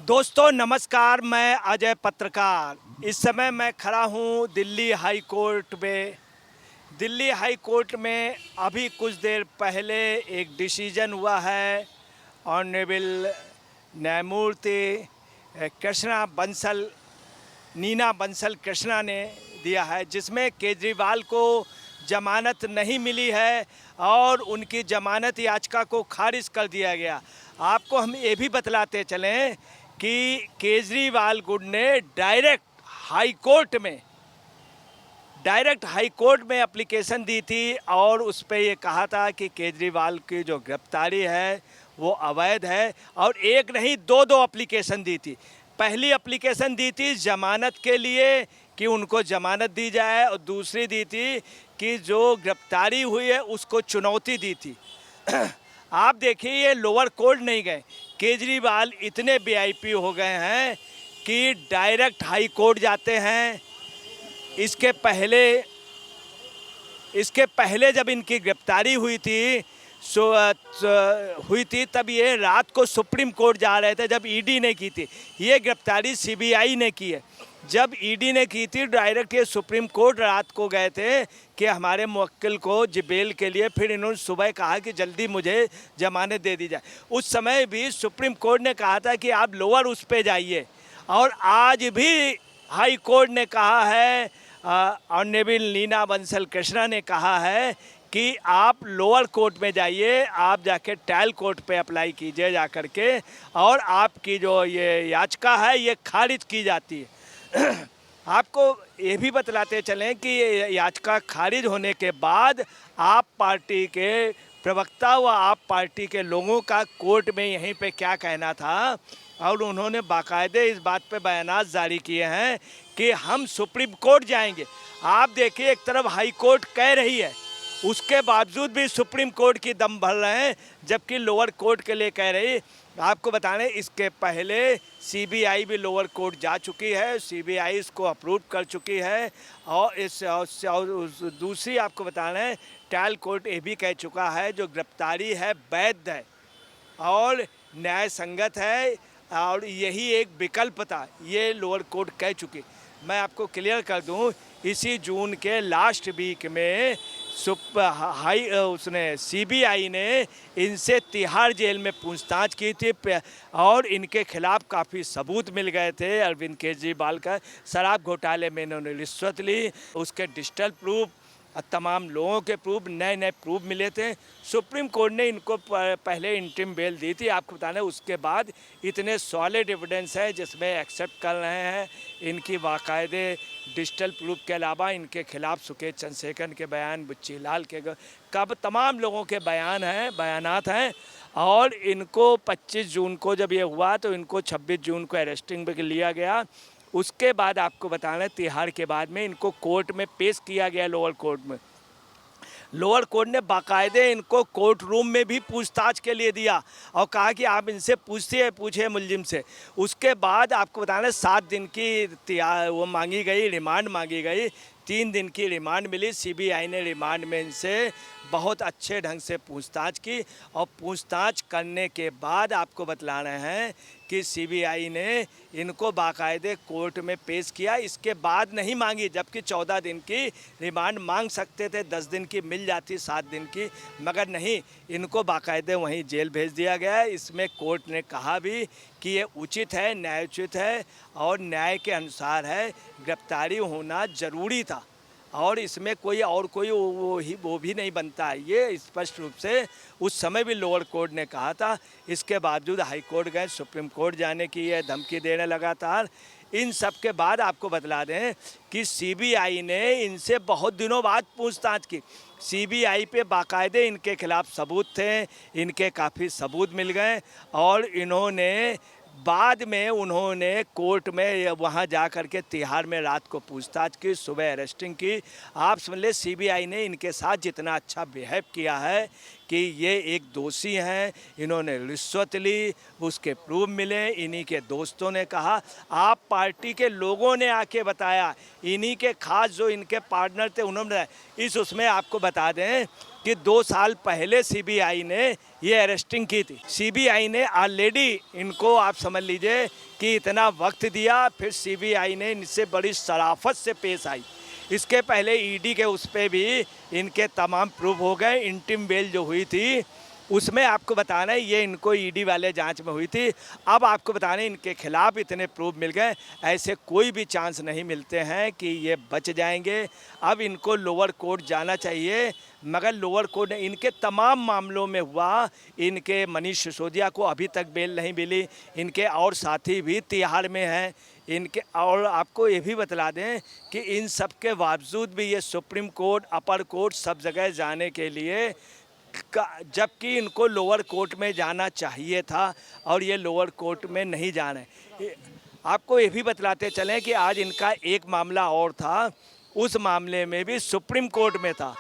दोस्तों नमस्कार, मैं अजय पत्रकार। इस समय मैं खड़ा हूँ दिल्ली हाई कोर्ट में। दिल्ली हाई कोर्ट में अभी कुछ देर पहले एक डिसीजन हुआ है ऑनरेबल न्यायमूर्ति कृष्णा बंसल नीना बंसल कृष्णा ने दिया है, जिसमें केजरीवाल को जमानत नहीं मिली है और उनकी जमानत याचिका को खारिज कर दिया गया। आपको हम ये भी बतलाते चलें कि केजरीवाल गुट ने डायरेक्ट हाई कोर्ट में एप्लीकेशन दी थी और उस पर ये कहा था कि केजरीवाल की जो गिरफ्तारी है वो अवैध है, और एक नहीं दो एप्लीकेशन दी थी। पहली एप्लीकेशन दी थी जमानत के लिए कि उनको जमानत दी जाए, और दूसरी दी थी कि जो गिरफ्तारी हुई है उसको चुनौती दी थी। आप देखिए, ये लोअर कोर्ट नहीं गए। केजरीवाल इतने वीआईपी हो गए हैं कि डायरेक्ट हाई कोर्ट जाते हैं। इसके पहले जब इनकी गिरफ्तारी हुई थी तब ये रात को सुप्रीम कोर्ट जा रहे थे, जब ईडी ने की थी। ये गिरफ्तारी सीबीआई ने की है। जब ईडी ने की थी डायरेक्ट ये सुप्रीम कोर्ट रात को गए थे कि हमारे मुवक्किल को बेल के लिए। फिर इन्होंने सुबह कहा कि जल्दी मुझे जमानत दे दी जाए। उस समय भी सुप्रीम कोर्ट ने कहा था कि आप लोअर उस पे जाइए, और आज भी हाई कोर्ट ने कहा है, ऑनरेबल नीना बंसल कृष्णा ने कहा है कि आप लोअर कोर्ट में जाइए, आप जाके ट्रायल कोर्ट पे अप्लाई कीजिए जा कर के, और आपकी जो ये याचिका है ये खारिज की जाती है। आपको ये भी बतलाते चलें कि याचिका खारिज होने के बाद आप पार्टी के प्रवक्ता व आप पार्टी के लोगों का कोर्ट में यहीं पे क्या कहना था, और उन्होंने बाकायदे इस बात पे बयानात जारी किए हैं कि हम सुप्रीम कोर्ट जाएंगे। आप देखिए, एक तरफ हाई कोर्ट कह रही है, उसके बावजूद भी सुप्रीम कोर्ट की दम भर रहे हैं, जबकि लोअर कोर्ट के लिए कह रही। आपको बताने, इसके पहले सीबीआई भी लोअर कोर्ट जा चुकी है, सीबीआई इसको अप्रूव कर चुकी है, और दूसरी आपको बताना है, ट्रायल कोर्ट ये भी कह चुका है जो गिरफ्तारी है वैध है और न्याय संगत है, और यही एक विकल्प था, ये लोअर कोर्ट कह चुकी। मैं आपको क्लियर कर दूं, इसी जून के लास्ट वीक में उसने सीबीआई ने इनसे तिहाड़ जेल में पूछताछ की थी, और इनके खिलाफ काफ़ी सबूत मिल गए थे। अरविंद केजरीवाल का शराब घोटाले में इन्होंने रिश्वत ली, उसके डिजिटल प्रूफ, तमाम लोगों के प्रूफ, नए प्रूफ मिले थे। सुप्रीम कोर्ट ने इनको पहले इंटरिम बेल दी थी, आपको बताना है। उसके बाद इतने सॉलिड एविडेंस है जिसमें एक्सेप्ट कर रहे हैं इनकी बाकायदे डिजिटल प्रूफ के अलावा इनके खिलाफ सुकेश चंद्रशेखर के बयान, बुच्ची लाल के कब तमाम लोगों के बयानात हैं। और इनको 25 जून को जब ये हुआ तो इनको 26 जून को अरेस्टिंग में लिया गया। उसके बाद आपको बताना है, तिहाड़ के बाद में इनको कोर्ट में पेश किया गया, लोअर कोर्ट में। लोअर कोर्ट ने बाकायदे इनको कोर्ट रूम में भी पूछताछ के लिए दिया और कहा कि आप इनसे पूछे मुलजिम से। उसके बाद आपको बताना है, 7 दिन की वो मांगी गई, रिमांड मांगी गई। 3 दिन की रिमांड मिली। सीबीआई ने रिमांड में इनसे बहुत अच्छे ढंग से पूछताछ की, और पूछताछ करने के बाद आपको बतला रहे हैं कि सीबीआई ने इनको बाकायदे कोर्ट में पेश किया। इसके बाद नहीं मांगी, जबकि 14 दिन की रिमांड मांग सकते थे, 10 दिन की मिल जाती, 7 दिन की, मगर नहीं, इनको बाकायदे वहीं जेल भेज दिया गया है। इसमें कोर्ट ने कहा भी कि ये उचित है, न्यायोचित है और न्याय के अनुसार है, गिरफ्तारी होना ज़रूरी था, और इसमें कोई वो भी नहीं बनता है। ये स्पष्ट रूप से उस समय भी लोअर कोर्ट ने कहा था। इसके बावजूद हाई कोर्ट गए, सुप्रीम कोर्ट जाने की ये धमकी देने लगातार। इन सब के बाद आपको बतला दें कि सीबीआई ने इनसे बहुत दिनों बाद पूछताछ की। सीबीआई पे बाकायदे इनके खिलाफ सबूत थे, इनके काफ़ी सबूत मिल गए, और इन्होंने बाद में उन्होंने कोर्ट में वहाँ जा कर के तिहाड़ में रात को पूछताछ की, सुबह अरेस्टिंग की। आप समझ लें, सीबीआई ने इनके साथ जितना अच्छा बिहेव किया है कि ये एक दोषी हैं, इन्होंने रिश्वत ली, उसके प्रूफ मिले, इन्हीं के दोस्तों ने कहा, आप पार्टी के लोगों ने आके बताया, इन्हीं के खास जो इनके पार्टनर थे उन्होंने। उसमें आपको बता दें कि 2 साल पहले सीबीआई ने ये अरेस्टिंग की थी। सीबीआई ने ऑलरेडी इनको आप समझ लीजिए कि इतना वक्त दिया, फिर सीबीआई ने इनसे बड़ी शराफत से पेश आई। इसके पहले ईडी के उस पर भी इनके तमाम प्रूफ हो गए। इंटिम बेल जो हुई थी उसमें आपको बताना है ये इनको ईडी वाले जांच में हुई थी। अब आपको बताना है इनके खिलाफ इतने प्रूफ मिल गए, ऐसे कोई भी चांस नहीं मिलते हैं कि ये बच जाएंगे। अब इनको लोअर कोर्ट जाना चाहिए, मगर लोअर कोर्ट ने इनके तमाम मामलों में हुआ। इनके मनीष सिसोदिया को अभी तक बेल नहीं मिली, इनके और साथी भी तिहाड़ में हैं इनके। और आपको ये भी बतला दें कि इन सब के बावजूद भी ये सुप्रीम कोर्ट, अपर कोर्ट, सब जगह जाने के लिए जबकि इनको लोअर कोर्ट में जाना चाहिए था और ये लोअर कोर्ट में नहीं जा रहे। आपको ये भी बतलाते चलें कि आज इनका एक मामला और था, उस मामले में भी सुप्रीम कोर्ट में था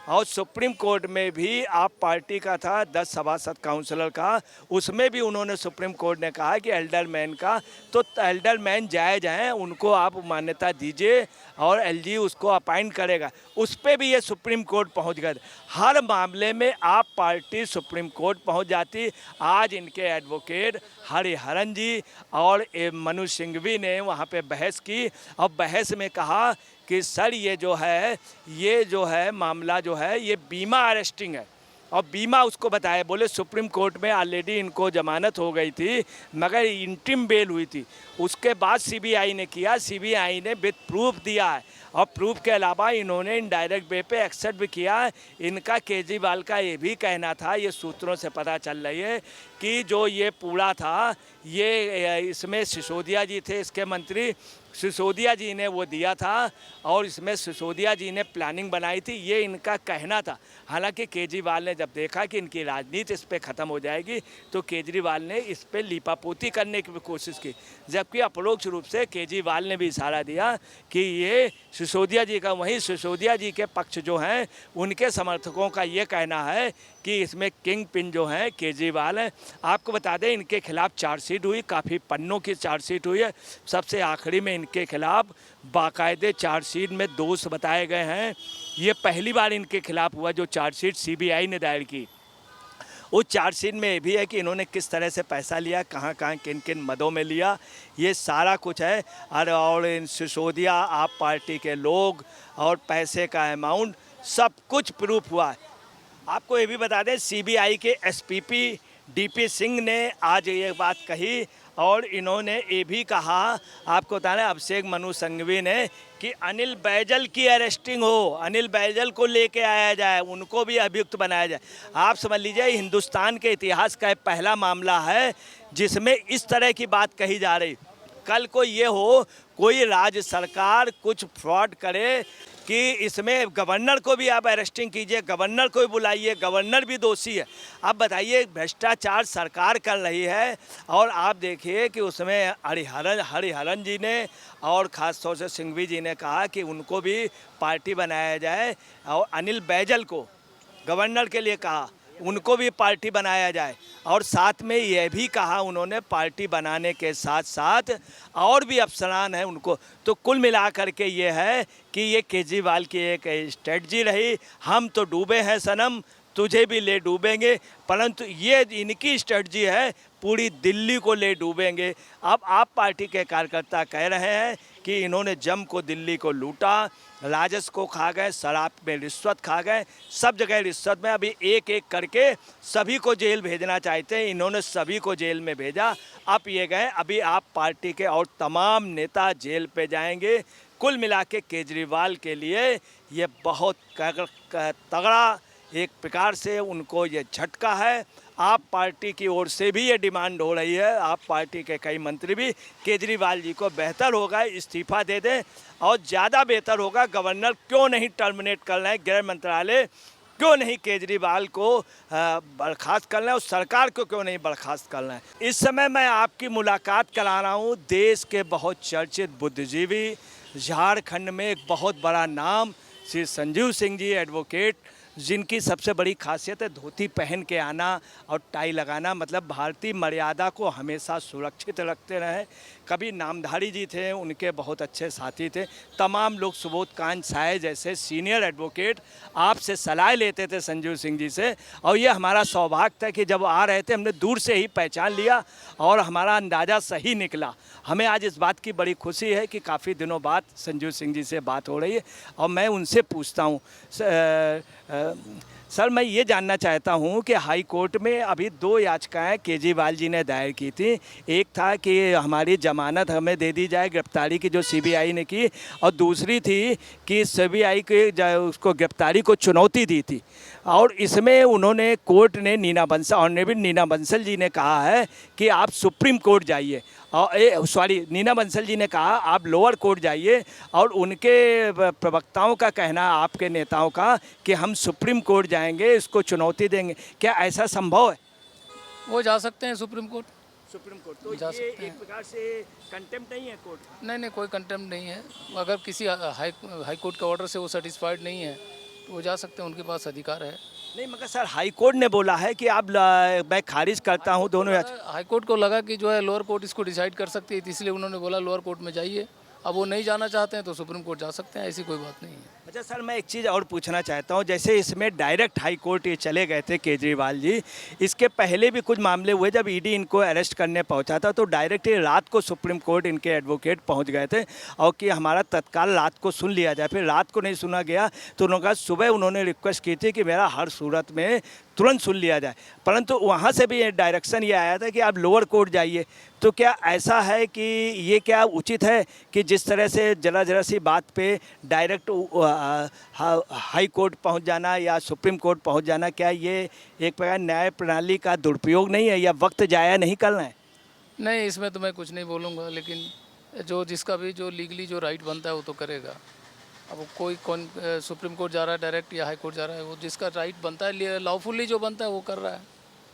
और सुप्रीम कोर्ट में भी आप पार्टी का था 10 सभासद काउंसलर का, उसमें भी उन्होंने सुप्रीम कोर्ट ने कहा कि एल्डरमैन का, तो एल्डरमैन जायज़ हैं, उनको आप मान्यता दीजिए और एलजी उसको अपॉइंट करेगा। उस पर भी ये सुप्रीम कोर्ट पहुंच गए। हर मामले में आप पार्टी सुप्रीम कोर्ट पहुंच जाती। आज इनके एडवोकेट हरिहरन जी और मनु सिंघवी ने वहाँ पे बहस की और बहस में कहा कि सर ये जो है मामला जो है ये बीमा अरेस्टिंग है और बीमा उसको बताया। बोले सुप्रीम कोर्ट में ऑलरेडी इनको जमानत हो गई थी मगर इंटिम बेल हुई थी, उसके बाद सीबीआई ने किया, सीबीआई ने विद प्रूफ दिया है और प्रूफ के अलावा इन्होंने इनडायरेक्ट वे पे एक्सेप्ट भी किया है। इनका केजरीवाल का ये भी कहना था, ये सूत्रों से पता चल रही है कि जो ये पूरा था ये इसमें सिसोदिया जी थे, इसके मंत्री सिसोदिया जी ने वो दिया था और इसमें सिसोदिया जी ने प्लानिंग बनाई थी, ये इनका कहना था। हालांकि केजरीवाल ने जब देखा कि इनकी राजनीति इस पर ख़त्म हो जाएगी तो केजरीवाल ने इस पर लीपापोती करने की भी कोशिश की, जबकि अपरोक्ष रूप से केजरीवाल ने भी इशारा दिया कि ये सिसोदिया जी का, वहीं सिसोदिया जी के पक्ष जो हैं उनके समर्थकों का ये कहना है कि इसमें किंग पिन जो हैं केजरीवाल हैं। आपको बता दें इनके खिलाफ चार्जशीट हुई, काफ़ी पन्नों की चार्जशीट हुई है। सबसे आखिरी में इनके खिलाफ बाकायदे चार्जशीट में दोष बताए गए हैं। ये पहली बार इनके खिलाफ हुआ जो चार्जशीट सीबीआई ने दायर की। उस चार्जशीट में ये भी है कि इन्होंने किस तरह से पैसा लिया, कहाँ कहाँ किन किन मदों में लिया, ये सारा कुछ है। और इन सिसोदिया आप पार्टी के लोग और पैसे का अमाउंट सब कुछ प्रूफ हुआ है। आपको ये भी बता दें सीबीआई के एसपीपी डीपी सिंह ने आज ये बात कही और इन्होंने ये भी कहा, आपको बताना अभिषेक मनु सिंघवी ने, कि अनिल बैजल की अरेस्टिंग हो, अनिल बैजल को लेके आया जाए, उनको भी अभियुक्त बनाया जाए। आप समझ लीजिए हिंदुस्तान के इतिहास का पहला मामला है जिसमें इस तरह की बात कही जा रही। कल को ये हो कोई राज्य सरकार कुछ फ्रॉड करे कि इसमें गवर्नर को भी आप अरेस्टिंग कीजिए, गवर्नर को भी बुलाइए, गवर्नर भी दोषी है। अब बताइए भ्रष्टाचार सरकार कर रही है और आप देखिए कि उसमें हरिहरन जी ने और ख़ास तौर से सिंघवी जी ने कहा कि उनको भी पार्टी बनाया जाए और अनिल बैजल को गवर्नर के लिए कहा उनको भी पार्टी बनाया जाए और साथ में यह भी कहा उन्होंने पार्टी बनाने के साथ साथ और भी अफसरान हैं उनको। तो कुल मिलाकर के ये है कि ये केजरीवाल की एक स्ट्रेटजी रही, हम तो डूबे हैं सनम तुझे भी ले डूबेंगे, परंतु ये इनकी स्ट्रेटजी है पूरी दिल्ली को ले डूबेंगे। अब आप पार्टी के कार्यकर्ता कह रहे हैं कि इन्होंने जम को दिल्ली को लूटा, राजस्व को खा गए, शराब में रिश्वत खा गए, सब जगह रिश्वत में। अभी एक एक करके सभी को जेल भेजना चाहते हैं, इन्होंने सभी को जेल में भेजा। अब ये गए, अभी आप पार्टी के और तमाम नेता जेल पे जाएंगे। कुल मिला के केजरीवाल के लिए ये बहुत तगड़ा एक प्रकार से उनको ये झटका है। आप पार्टी की ओर से भी ये डिमांड हो रही है, आप पार्टी के कई मंत्री भी केजरीवाल जी को बेहतर होगा इस्तीफा दे दें और ज़्यादा बेहतर होगा गवर्नर क्यों नहीं टर्मिनेट कर रहे हैं, गृह मंत्रालय क्यों नहीं केजरीवाल को बर्खास्त कर रहे हैं और सरकार को क्यों नहीं बर्खास्त कर रहे हैं। इस समय मैं आपकी मुलाकात करा रहा हूँ देश के बहुत चर्चित बुद्धिजीवी, झारखंड में एक बहुत बड़ा नाम श्री संजीव सिंह जी एडवोकेट जिनकी सबसे बड़ी खासियत है धोती पहन के आना और टाई लगाना, मतलब भारतीय मर्यादा को हमेशा सुरक्षित रखते रहे। कभी नामधारी जी थे, उनके बहुत अच्छे साथी थे। तमाम लोग, सुबोध कांत साय जैसे सीनियर एडवोकेट आपसे सलाह लेते थे संजीव सिंह जी से, और ये हमारा सौभाग्य था कि जब आ रहे थे हमने दूर से ही पहचान लिया और हमारा अंदाज़ा सही निकला। हमें आज इस बात की बड़ी खुशी है कि काफ़ी दिनों बाद संजीव सिंह जी से बात हो रही है और मैं उनसे पूछता हूँ सर, मैं ये जानना चाहता हूँ कि हाई कोर्ट में अभी 2 याचिकाएं केजरीवाल जी ने दायर की थी। एक था कि हमारी जमानत हमें दे दी जाए, गिरफ्तारी की जो सीबीआई ने की, और दूसरी थी कि सीबीआई के उसको गिरफ्तारी को चुनौती दी थी। और इसमें उन्होंने कोर्ट ने ऑनरेबल नीना बंसल जी ने कहा है कि आप सुप्रीम कोर्ट जाइए, और नीना बंसल जी ने कहा आप लोअर कोर्ट जाइए, और उनके प्रवक्ताओं का कहना, आपके नेताओं का, कि हम सुप्रीम कोर्ट जाएंगे, इसको चुनौती देंगे। क्या ऐसा संभव है? वो जा सकते हैं सुप्रीम कोर्ट। सुप्रीम कोर्ट तो जा ये सकते एक हैं। प्रकार से कंटेम्प्ट नहीं है कोर्ट का? नहीं नहीं, कोई कंटेम्प्ट नहीं है। अगर किसी हाई कोर्ट के ऑर्डर से वो सेटिस्फाइड नहीं है तो वो जा सकते हैं, उनके पास अधिकार है। नहीं, मगर सर हाई कोर्ट ने बोला है कि मैं खारिज करता हूँ दोनों याचिका। हाई कोर्ट को लगा कि जो है लोअर कोर्ट इसको डिसाइड कर सकती है, इसलिए उन्होंने बोला लोअर कोर्ट में जाइए। अब वो नहीं जाना चाहते हैं तो सुप्रीम कोर्ट जा सकते हैं, ऐसी कोई बात नहीं है। अच्छा सर, मैं एक चीज़ और पूछना चाहता हूँ, जैसे इसमें डायरेक्ट हाई कोर्ट ये चले गए थे केजरीवाल जी, इसके पहले भी कुछ मामले हुए जब ईडी इनको अरेस्ट करने पहुंचा था तो डायरेक्ट ही रात को सुप्रीम कोर्ट इनके एडवोकेट पहुंच गए थे और कि हमारा तत्काल रात को सुन लिया जाए। फिर रात को नहीं सुना गया तो उन्होंने कहा, सुबह उन्होंने रिक्वेस्ट की थी कि मेरा हर सूरत में तुरंत सुन लिया जाए, परंतु वहाँ से भी डायरेक्शन ये आया था कि आप लोअर कोर्ट जाइए। तो क्या ऐसा है कि ये क्या उचित है कि जिस तरह से जरा सी बात पे डायरेक्ट हाई कोर्ट पहुंच जाना या सुप्रीम कोर्ट पहुंच जाना, क्या ये एक प्रकार न्याय प्रणाली का दुरुपयोग नहीं है या वक्त जाया नहीं करना है? नहीं, इसमें तो मैं कुछ नहीं बोलूँगा, लेकिन जिसका भी जो लीगली जो राइट बनता है वो तो करेगा। अब कौन सुप्रीम कोर्ट जा रहा है डायरेक्ट या हाई कोर्ट जा रहा है, वो जिसका राइट बनता है, लॉफुली जो बनता है वो कर रहा है।